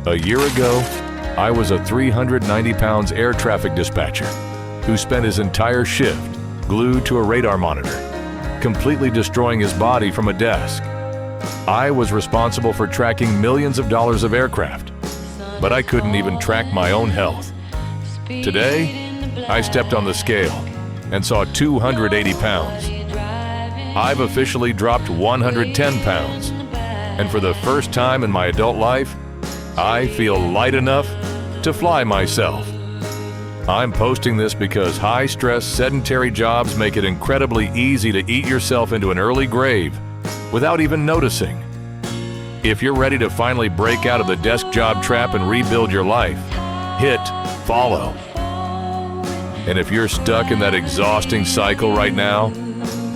A year ago, I was a 390 pounds air traffic dispatcher who spent his entire shift glued to a radar monitor, completely destroying his body from a desk. I was responsible for tracking millions of dollars of aircraft, but I couldn't even track my own health. Today, I stepped on the scale and saw 280 pounds. I've officially dropped 110 pounds, and for the first time in my adult life, I feel light enough to fly myself. I'm posting this because high-stress, sedentary jobs make it incredibly easy to eat yourself into an early grave without even noticing. If you're ready to finally break out of the desk job trap and rebuild your life, hit follow. And if you're stuck in that exhausting cycle right now,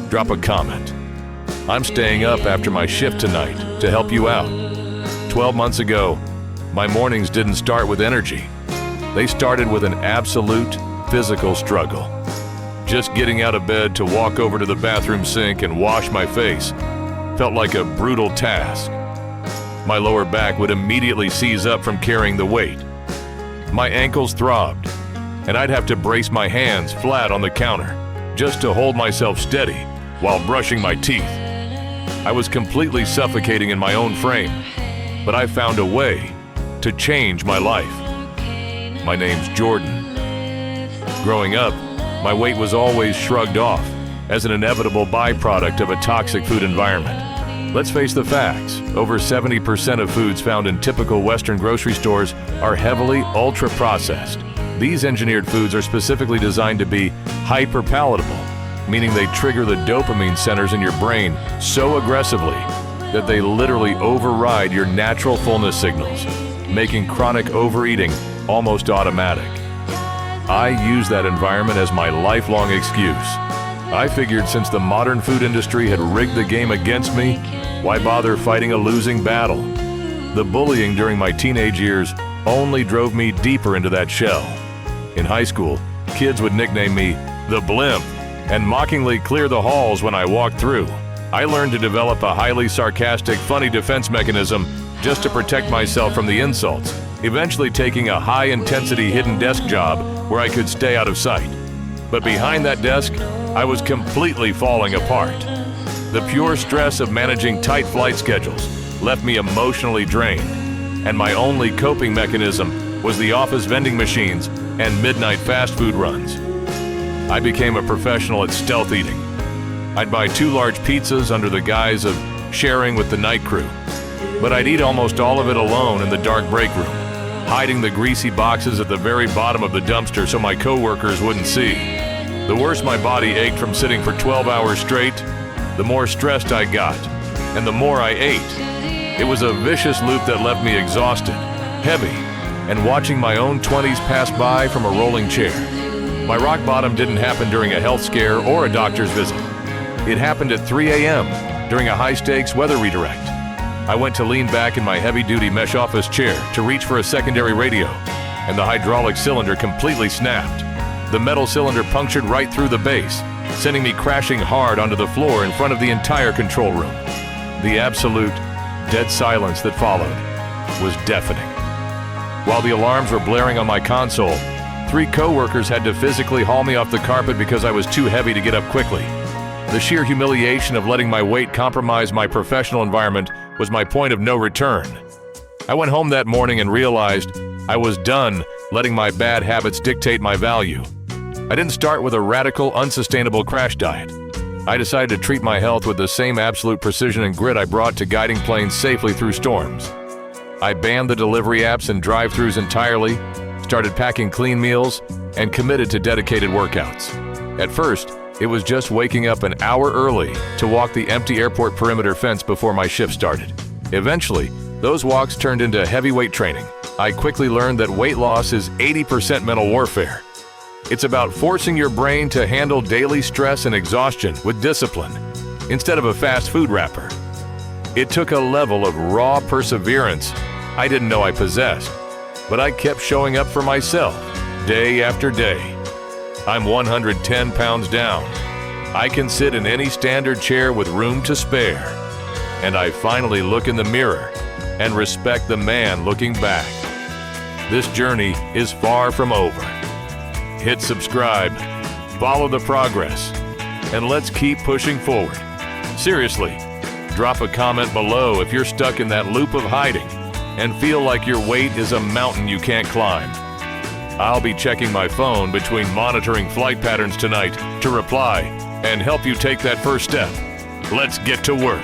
drop a comment. I'm staying up after my shift tonight to help you out. 12 months ago, my mornings didn't start with energy. They started with an absolute physical struggle. Just getting out of bed to walk over to the bathroom sink and wash my face felt like a brutal task. My lower back would immediately seize up from carrying the weight. My ankles throbbed, and I'd have to brace my hands flat on the counter just to hold myself steady while brushing my teeth. I was completely suffocating in my own frame, but I found a way to change my life. My name's Jordan. Growing up, my weight was always shrugged off as an inevitable byproduct of a toxic food environment. Let's face the facts. Over 70% of foods found in typical Western grocery stores are heavily ultra-processed. These engineered foods are specifically designed to be hyper-palatable, meaning they trigger the dopamine centers in your brain so aggressively that they literally override your natural fullness signals, making chronic overeating almost automatic. I use that environment as my lifelong excuse. I figured since the modern food industry had rigged the game against me, why bother fighting a losing battle? The bullying during my teenage years only drove me deeper into that shell. In high school, kids would nickname me the Blimp and mockingly clear the halls when I walked through. I learned to develop a highly sarcastic, funny defense mechanism just to protect myself from the insults, eventually taking a high-intensity hidden desk job where I could stay out of sight. But behind that desk, I was completely falling apart. The pure stress of managing tight flight schedules left me emotionally drained, and my only coping mechanism was the office vending machines and midnight fast food runs. I became a professional at stealth eating. I'd buy 2 large pizzas under the guise of sharing with the night crew, but I'd eat almost all of it alone in the dark break room, hiding the greasy boxes at the very bottom of the dumpster so my coworkers wouldn't see. The worse my body ached from sitting for 12 hours straight, the more stressed I got, and the more I ate. It was a vicious loop that left me exhausted, heavy, and watching my own 20s pass by from a rolling chair. My rock bottom didn't happen during a health scare or a doctor's visit. It happened at 3 a.m. during a high-stakes weather redirect. I went to lean back in my heavy-duty mesh office chair to reach for a secondary radio, and the hydraulic cylinder completely snapped. The metal cylinder punctured right through the base, sending me crashing hard onto the floor in front of the entire control room. The absolute dead silence that followed was deafening. While the alarms were blaring on my console, 3 coworkers had to physically haul me off the carpet because I was too heavy to get up quickly. The sheer humiliation of letting my weight compromise my professional environment was my point of no return. I went home that morning and realized I was done letting my bad habits dictate my value. I didn't start with a radical, unsustainable crash diet. I decided to treat my health with the same absolute precision and grit I brought to guiding planes safely through storms. I banned the delivery apps and drive-thrus entirely, started packing clean meals, and committed to dedicated workouts. At first, it was just waking up an hour early to walk the empty airport perimeter fence before my shift started. Eventually, those walks turned into heavyweight training. I quickly learned that weight loss is 80% mental warfare. It's about forcing your brain to handle daily stress and exhaustion with discipline, instead of a fast food wrapper. It took a level of raw perseverance I didn't know I possessed, but I kept showing up for myself, day after day. I'm 110 pounds down. I can sit in any standard chair with room to spare. And I finally look in the mirror and respect the man looking back. This journey is far from over. Hit subscribe, follow the progress, and let's keep pushing forward. Seriously, drop a comment below if you're stuck in that loop of hiding and feel like your weight is a mountain you can't climb. I'll be checking my phone between monitoring flight patterns tonight to reply and help you take that first step. Let's get to work.